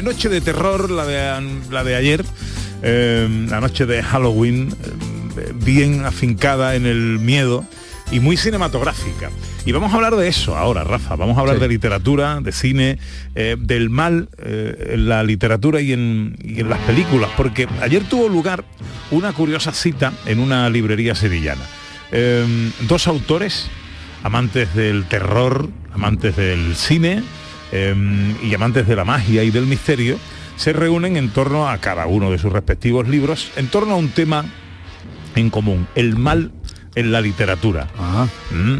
noche de terror, la de ayer, la noche de Halloween, bien afincada en el miedo y muy cinematográfica. Y vamos a hablar de eso ahora, Rafa. Vamos a hablar de literatura, de cine, del mal en la literatura y en las películas, porque ayer tuvo lugar una curiosa cita en una librería sevillana. Dos autores, amantes del terror, amantes del cine y amantes de la magia y del misterio, se reúnen en torno a cada uno de sus respectivos libros, en torno a un tema en común, el mal en la literatura.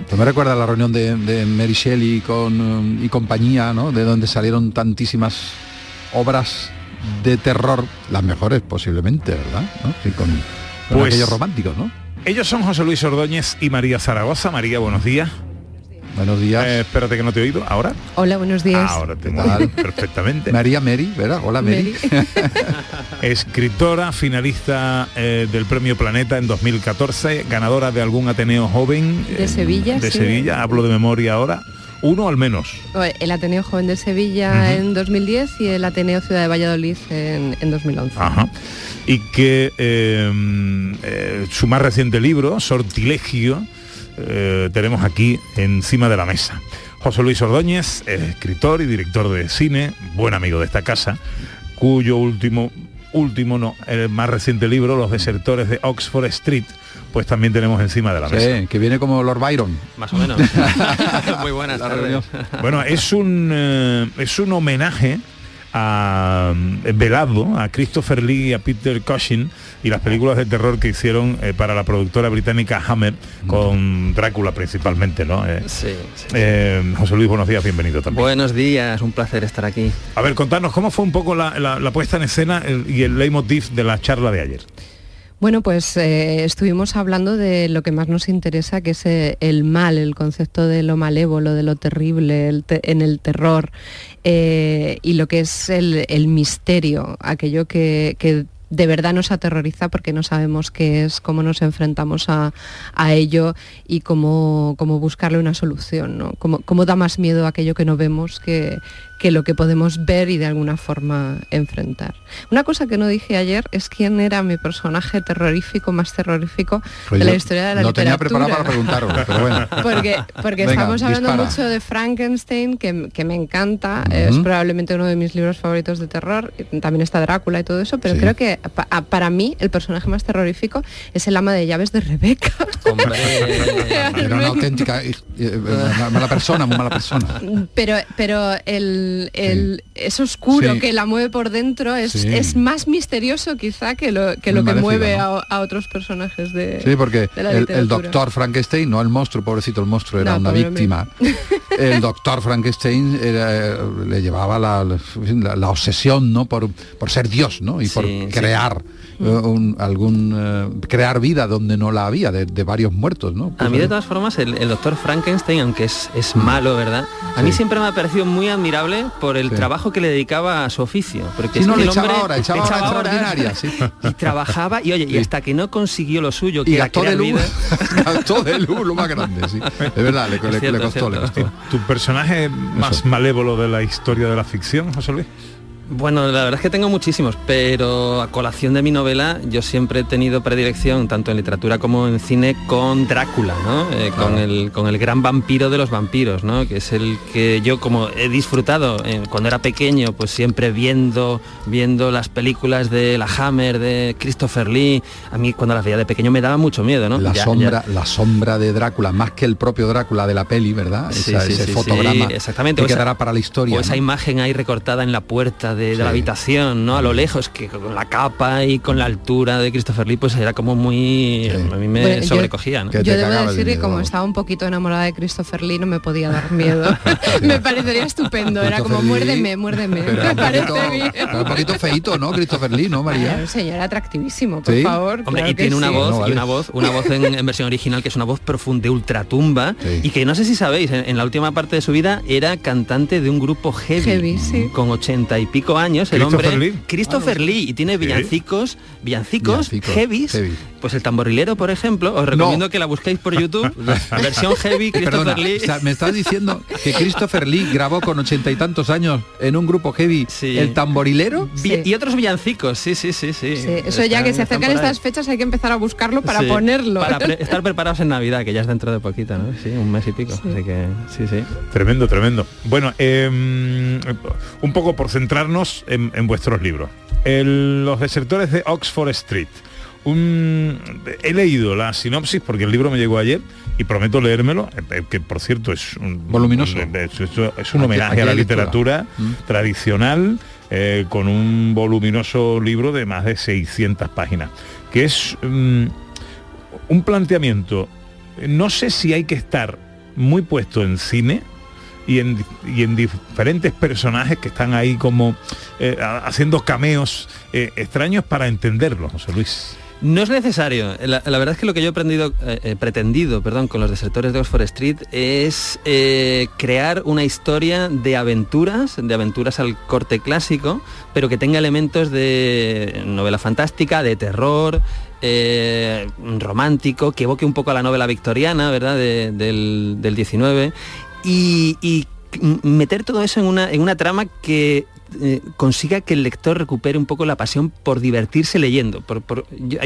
Pues me recuerda a la reunión de Mary Shelley y compañía, ¿no? De donde salieron tantísimas obras de terror, las mejores posiblemente, ¿verdad? ¿No? Sí, con aquellos románticos, ¿no? Ellos son José Luis Ordóñez y María Zaragoza. María, buenos días. Buenos días. Espérate que no te he oído. ¿Ahora? Hola, buenos días. Ahora te oigo perfectamente. Mary, ¿verdad? Hola, Mary. Escritora, finalista del Premio Planeta en 2014, ganadora de algún Ateneo Joven. De Sevilla. De Sevilla, hablo de memoria ahora. Uno al menos. El Ateneo Joven de Sevilla en 2010 y el Ateneo Ciudad de Valladolid en 2011. Ajá. Y que su más reciente libro, Sortilegio, tenemos aquí encima de la mesa. José Luis Ordóñez, escritor y director de cine, buen amigo de esta casa, cuyo el más reciente libro, Los desertores de Oxford Street, pues también tenemos encima de la mesa. Sí, que viene como Lord Byron. Más o menos. Muy buenas tardes. Bueno, es un homenaje velado a Christopher Lee y a Peter Cushing y las películas de terror que hicieron para la productora británica Hammer, con Drácula principalmente, ¿no? Sí. José Luis, buenos días, bienvenido también. Buenos días, un placer estar aquí. A ver, contanos, ¿cómo fue un poco la puesta en escena y el leitmotiv de la charla de ayer? Bueno, pues estuvimos hablando de lo que más nos interesa, que es el mal, el concepto de lo malévolo, de lo terrible en el terror, y lo que es el misterio, aquello que de verdad nos aterroriza porque no sabemos qué es, cómo nos enfrentamos a ello y cómo buscarle una solución, ¿no? Cómo da más miedo aquello que no vemos que lo que podemos ver y de alguna forma enfrentar. Una cosa que no dije ayer es quién era mi personaje más terrorífico de la historia de la literatura. No tenía preparado para preguntarlo, pero bueno. Porque Venga, estamos hablando dispara. mucho de Frankenstein, que me encanta, es probablemente uno de mis libros favoritos de terror, también está Drácula y todo eso, pero creo que para mí el personaje más terrorífico es el ama de llaves de Rebeca. Hombre, era una auténtica mala persona, muy mala persona. Pero es oscuro, que la mueve por dentro, es más misterioso quizá que lo que mueve, ¿no? a otros personajes de porque de la el doctor Frankenstein, no el monstruo, pobrecito, el monstruo era una víctima. El doctor Frankenstein le llevaba la obsesión, ¿no? por ser Dios, ¿no? Y por crear crear vida donde no la había, de varios muertos, ¿no? A mí de todas formas el doctor Frankenstein, aunque es malo, ¿verdad? A mí siempre me ha parecido muy admirable por el trabajo que le dedicaba a su oficio, porque es que le el echaba hombre hora extraordinaria, y trabajaba y hasta que no consiguió lo suyo, que y era gastó de luz, gastó de luz lo más grande, sí. Es verdad, le costó. ¿Tu personaje más malévolo de la historia de la ficción, José Luis? Bueno, la verdad es que tengo muchísimos, pero a colación de mi novela yo siempre he tenido predilección, tanto en literatura como en cine, con Drácula, ¿no? Con el gran vampiro de los vampiros, ¿no? Que es el que yo, como he disfrutado cuando era pequeño, pues siempre viendo las películas de la Hammer, de Christopher Lee. A mí cuando las veía de pequeño me daba mucho miedo, ¿no? La sombra de Drácula, más que el propio Drácula de la peli, ¿verdad? Ese fotograma exactamente. Que quedará para la historia. O esa imagen ahí recortada en la puerta de la habitación, ¿no? A lo lejos, que con la capa y con la altura de Christopher Lee, pues era como muy... A mí me sobrecogía, ¿no? Yo debo decir que como estaba un poquito enamorada de Christopher Lee, no me podía dar miedo. Me parecería estupendo, era como muérdeme. Me parece bien. Un poquito feíto, ¿no? Christopher Lee, ¿no, María? Un señor atractivísimo, por favor. Hombre, y tiene una voz en versión original que es una voz profunda, de ultratumba, y que no sé si sabéis, en la última parte de su vida era cantante de un grupo heavy sí. Con 80 y pico pico años, el hombre, Christopher Lee, y tiene villancicos heavies. Pues el tamborilero, por ejemplo, os recomiendo que la busquéis por YouTube, versión heavy, Christopher Lee. O sea, me estás diciendo que Christopher Lee grabó con 80 y tantos años en un grupo heavy el tamborilero y otros villancicos, sí. Eso ya que se acercan estas fechas hay que empezar a buscarlo para ponerlo. Para estar preparados en Navidad, que ya es dentro de poquito, ¿no? Sí, un mes y pico. Así que sí. Tremendo. Bueno, un poco por centrarnos en vuestros libros. Los desertores de Oxford Street. He leído la sinopsis porque el libro me llegó ayer y prometo leérmelo, que por cierto es voluminoso. Es un homenaje a la literatura tradicional, con un voluminoso libro de más de 600 páginas, que es un planteamiento, no sé si hay que estar muy puesto en cine y en diferentes personajes que están ahí como haciendo cameos extraños para entenderlo, José Luis. No es necesario. La verdad es que lo que yo he pretendido con los desertores de Oxford Street es crear una historia de aventuras al corte clásico, pero que tenga elementos de novela fantástica, de terror, romántico, que evoque un poco a la novela victoriana, ¿verdad? Del 19, y meter todo eso en una trama que consiga que el lector recupere un poco la pasión por divertirse leyendo.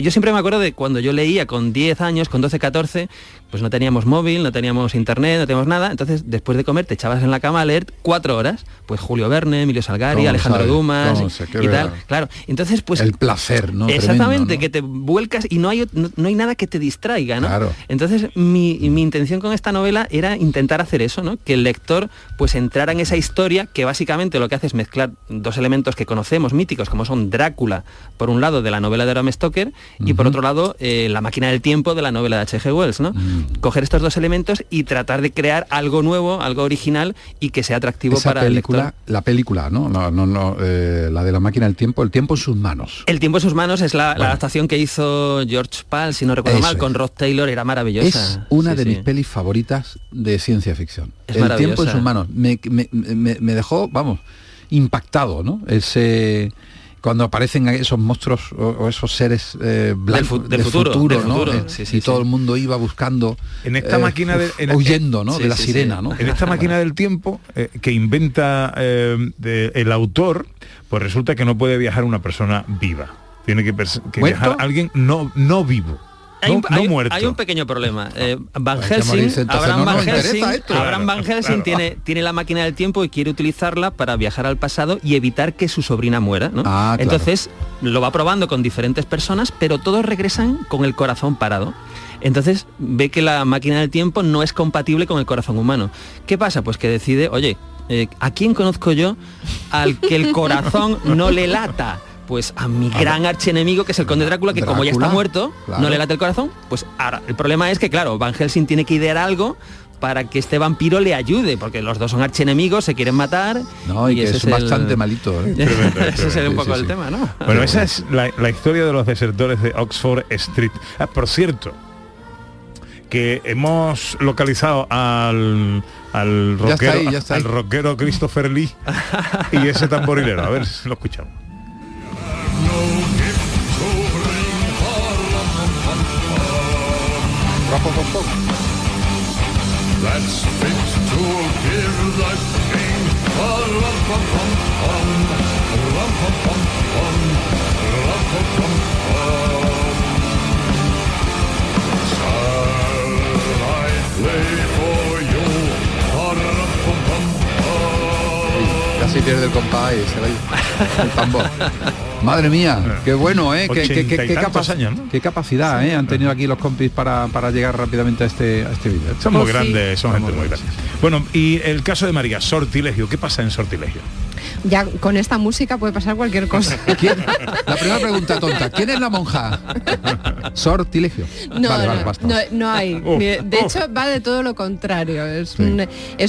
Yo siempre me acuerdo de cuando yo leía con 10 años, con 12, 14, pues no teníamos móvil, no teníamos internet, no teníamos nada, entonces después de comer te echabas en la cama a leer 4 horas, pues Julio Verne, Emilio Salgari, Alejandro Dumas y tal. Claro, entonces pues... El placer, ¿no? Exactamente, tremendo, ¿no? Que te vuelcas y no hay nada que te distraiga, ¿no? Claro. Entonces mi intención con esta novela era intentar hacer eso, ¿no? Que el lector pues entrara en esa historia, que básicamente lo que hace es mezclar 2 elementos que conocemos, míticos, como son Drácula, por un lado de la novela de Bram Stoker, y por otro lado La máquina del tiempo de la novela de H.G. Wells, ¿no? Coger estos 2 elementos y tratar de crear algo nuevo, algo original y que sea atractivo para el lector. La película, ¿no? La de La máquina del tiempo, El tiempo en sus manos. El tiempo en sus manos es la adaptación que hizo George Pal, si no recuerdo mal, con Rod Taylor, era maravillosa. Es una de mis pelis favoritas de ciencia ficción. Es El tiempo en sus manos. Me dejó, impactado, ¿no? Cuando aparecen esos monstruos o esos seres blancos del futuro, ¿no? Y todo el mundo iba buscando en esta máquina huyendo, ¿no? de la sirena, ¿no? En esta máquina del tiempo que inventa el autor, pues resulta que no puede viajar una persona viva, tiene que viajar alguien no vivo. Muerto. Hay un pequeño problema. Van Helsing, Abraham Van Helsing tiene la máquina del tiempo y quiere utilizarla para viajar al pasado y evitar que su sobrina muera, ¿no? Claro. Entonces lo va probando con diferentes personas, pero todos regresan con el corazón parado. Entonces ve que la máquina del tiempo no es compatible con el corazón humano. ¿Qué pasa? Pues que decide, oye, ¿a quién conozco yo al que el corazón no le lata? Pues a mi gran archienemigo, que es el conde Drácula, que como ya está muerto, no le late el corazón. Pues ahora, el problema es que, claro, Van Helsing tiene que idear algo para que este vampiro le ayude, porque los 2 son archienemigos, se quieren matar. No, y que es bastante malito. Ese es un poco el tema, ¿no? Bueno, esa es la historia de los desertores de Oxford Street. Por cierto, que hemos localizado al rockero, al rockero Christopher Lee y ese tamborilero. A ver si lo escuchamos. That's fit to give life pain. Shall I play for you? Casi pierde el compás y se va el tambor. Madre mía, qué bueno, ¿eh? Qué capacidad, ¿eh? Han tenido aquí los compis para llegar rápidamente a este vídeo. Son muy grandes, son gente muy grande. Bueno, y el caso de María, Sortilegio, ¿qué pasa en Sortilegio? Ya con esta música puede pasar cualquier cosa. La primera pregunta tonta, ¿quién es la monja? Sortilegio. No hay. De hecho, va de todo lo contrario. Es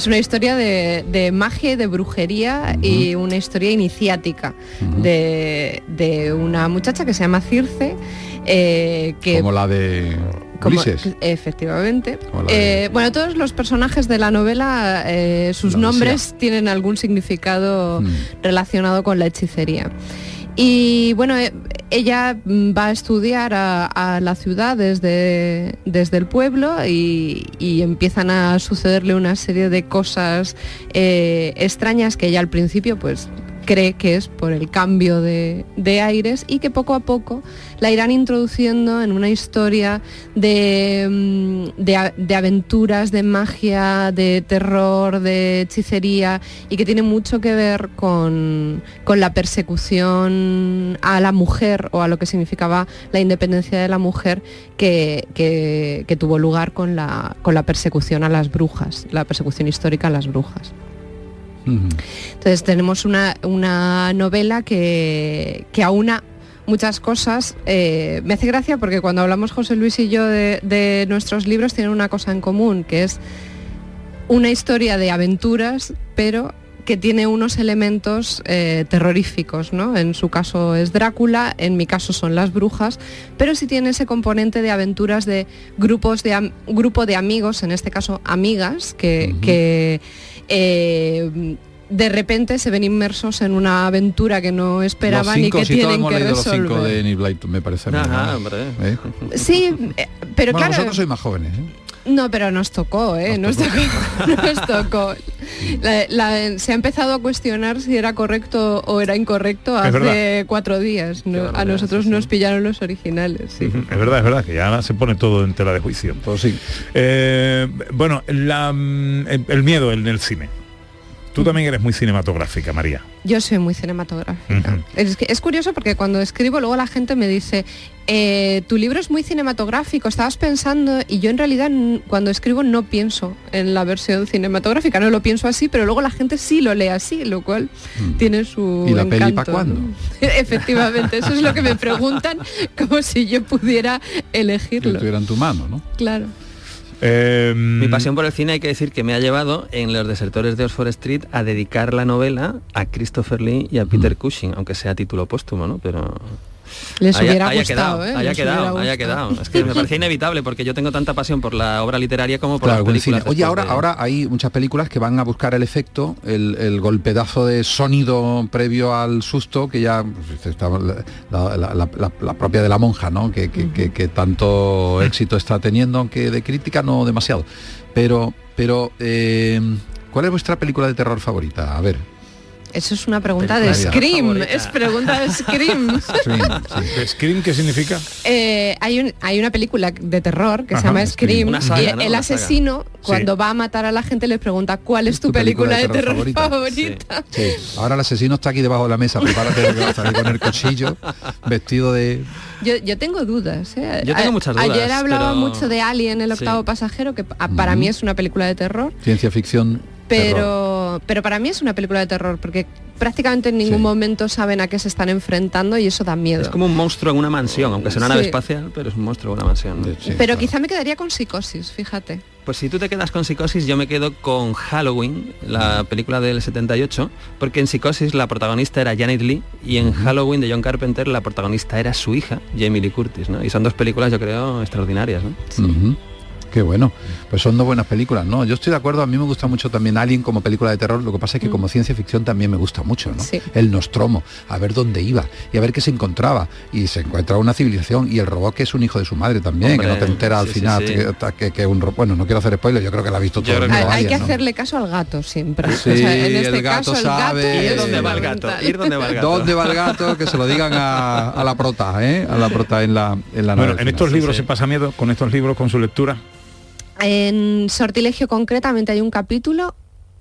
una historia de magia y de brujería y una historia iniciática de una muchacha que se llama Circe, que como la de Ulises. Efectivamente. Hola. Bueno, todos los personajes de la novela, sus La nombres Mesía. tienen algún significado relacionado con la hechicería. Y bueno, ella va a estudiar a la ciudad desde el pueblo y empiezan a sucederle una serie de cosas extrañas que ella al principio pues cree que es por el cambio de aires y que poco a poco la irán introduciendo en una historia de aventuras, de magia, de terror, de hechicería y que tiene mucho que ver con la persecución a la mujer o a lo que significaba la independencia de la mujer que tuvo lugar con la persecución a las brujas, la persecución histórica a las brujas. Entonces tenemos una novela que aúna muchas cosas. Me hace gracia porque cuando hablamos José Luis y yo de nuestros libros tienen una cosa en común, que es una historia de aventuras, pero que tiene unos elementos terroríficos, ¿no? En su caso es Drácula, en mi caso son las brujas, pero sí tiene ese componente de aventuras de grupo de amigos, en este caso amigas, que de repente se ven inmersos en una aventura que no esperaban y que tienen que resolver. Los 5 de Enid Blyton, me parece a mí. Ajá, hombre. Sí, pero bueno, claro. vosotros sois más jóvenes, ¿eh? No, pero nos tocó, nos tocó. Se ha empezado a cuestionar si era correcto o era incorrecto hace 4 días. ¿No? A nosotros nos pillaron los originales. Sí. Es verdad, que ya se pone todo en tela de juicio. Pues sí. Bueno, el miedo en el cine. Tú también eres muy cinematográfica, María. Yo soy muy cinematográfica. Es curioso porque cuando escribo luego la gente me dice, tu libro es muy cinematográfico, estabas pensando, y yo en realidad cuando escribo no pienso en la versión cinematográfica, no lo pienso así, pero luego la gente sí lo lee así, lo cual tiene su ¿Y la encanto, peli para cuándo? ¿no? Efectivamente, eso es lo que me preguntan, como si yo pudiera elegirlo. Que estuviera en tu mano, ¿no? Claro. Mi pasión por el cine, hay que decir que me ha llevado en Los desertores de Oxford Street a dedicar la novela a Christopher Lee y a Peter Cushing, aunque sea título póstumo, ¿no? Pero les hubiera haya gustado, quedado, haya quedado. Es que me parecía inevitable porque yo tengo tanta pasión por la obra literaria como por las películas. Oye, ahora hay muchas películas que van a buscar el efecto, el golpedazo de sonido previo al susto, que ya pues, está la propia de La monja, ¿no? Que tanto éxito está teniendo, aunque de crítica no demasiado. Pero ¿cuál es vuestra película de terror favorita? A ver. Eso es una pregunta de Película Scream, favorita. es pregunta de Scream. ¿Scream qué significa? Hay una película de terror que se Ajá, llama Scream, Una saga, y ¿no? el Una asesino cuando va a matar a la gente le pregunta ¿cuál es tu película de terror favorita? Sí. Ahora el asesino está aquí debajo de la mesa, prepárate que va a salir con el cuchillo, vestido de... Yo tengo dudas. Yo tengo muchas dudas. Ayer hablaba pero... mucho de Alien, el octavo pasajero, que para mí es una película de terror. Ciencia ficción. Terror. Pero para mí es una película de terror porque prácticamente en ningún momento saben a qué se están enfrentando y eso da miedo. Es como un monstruo en una mansión, aunque sea una nave espacial, pero es un monstruo en una mansión, ¿no? Sí, pero claro. quizá me quedaría con Psicosis, fíjate. Pues si tú te quedas con Psicosis, yo me quedo con Halloween, la película del 78, porque en Psicosis la protagonista era Janet Leigh y en Halloween de John Carpenter la protagonista era su hija, Jamie Lee Curtis, ¿no? Y son dos películas, yo creo, extraordinarias, ¿no? Ujú. Qué bueno, pues son dos buenas películas, ¿no? Yo estoy de acuerdo, a mí me gusta mucho también Alien como película de terror, lo que pasa es que como ciencia ficción también me gusta mucho, ¿no? Sí. El Nostromo, a ver dónde iba y a ver qué se encontraba, y se encuentra una civilización y el robot que es un hijo de su madre también, Hombre, que no te enteras al sí, final sí. Que un robot, bueno, no quiero hacer spoiler, yo creo que la ha visto todo Yo el creo mundo. Hay que Alien, ¿no? hacerle caso al gato siempre. Sí, O sea, en este el gato caso sabe. el gato Ir es donde va el gato, fundamental. ir donde va el gato. ¿Dónde va el gato? Que se lo digan a la prota, ¿eh? A la prota en la Bueno, nave en final. estos libros sí. se pasa miedo, con estos libros, con su lectura. En Sortilegio concretamente hay un capítulo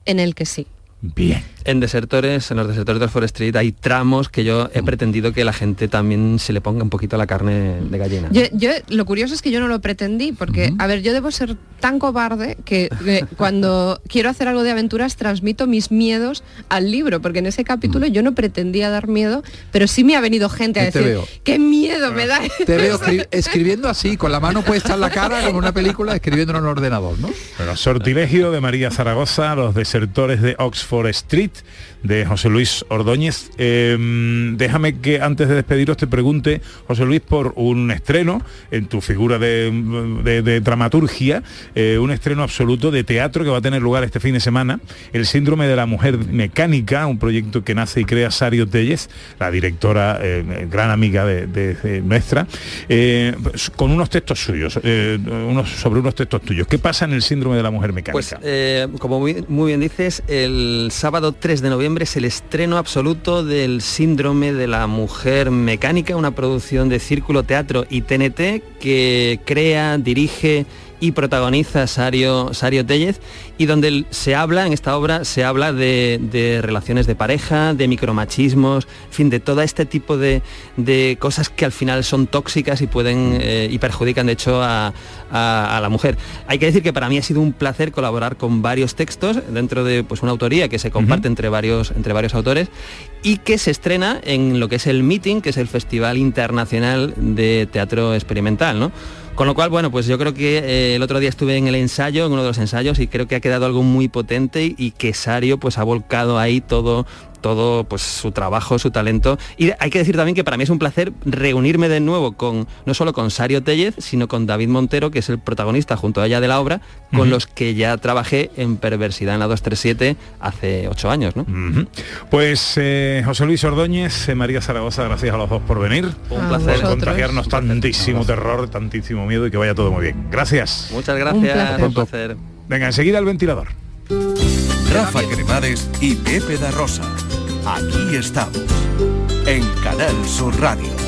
en el que sí. Bien. En Los desertores de Oxford Street hay tramos que yo he pretendido que la gente también se le ponga un poquito la carne de gallina. Yo lo curioso es que yo no lo pretendí, porque, a ver, yo debo ser tan cobarde que cuando quiero hacer algo de aventuras transmito mis miedos al libro, porque en ese capítulo yo no pretendía dar miedo, pero sí me ha venido gente a Ahí te decir, veo. qué miedo me da. Te veo escribiendo así, con la mano puesta en la cara, como una película, escribiendo en un ordenador, ¿no? Bueno, Sortilegio de María Zaragoza, Los desertores de Oxford Street, de José Luis Ordóñez. Déjame que antes de despediros te pregunte, José Luis, por un estreno en tu figura de dramaturgia, un estreno absoluto de teatro que va a tener lugar este fin de semana, El síndrome de la mujer mecánica, un proyecto que nace y crea Sario Tellez, la directora, gran amiga de nuestra, con unos textos suyos, sobre unos textos tuyos. ¿Qué pasa en El síndrome de la mujer mecánica? Pues, como muy bien dices, el sábado 3 de noviembre es el estreno absoluto del síndrome de la mujer mecánica, una producción de Círculo Teatro y TNT que crea, dirige y protagoniza Sario Tellez, y donde se habla, en esta obra, se habla de relaciones de pareja, de micromachismos, en fin, de todo este tipo de cosas que al final son tóxicas y pueden y perjudican de hecho a la mujer. Hay que decir que para mí ha sido un placer colaborar con varios textos dentro de pues una autoría que se comparte entre varios autores, y que se estrena en lo que es el Meeting, que es el Festival Internacional de Teatro Experimental, ¿no? Con lo cual, bueno, pues yo creo que el otro día estuve en el ensayo, en uno de los ensayos, y creo que ha quedado algo muy potente y que Sario pues ha volcado ahí todo pues su trabajo, su talento. Y hay que decir también que para mí es un placer reunirme de nuevo no solo con Sario Tellez, sino con David Montero, que es el protagonista junto a ella de la obra, con los que ya trabajé en Perversidad en la 237 hace 8 años, ¿no? Pues José Luis Ordóñez, María Zaragoza, gracias a los dos por venir. Un placer. Por contagiarnos tantísimo terror, tantísimo miedo, y que vaya todo muy bien. Gracias. Muchas gracias. Un placer. Venga, enseguida el ventilador. Rafa Cremades y Pepe da Rosa. Aquí estamos, en Canal Sur Radio.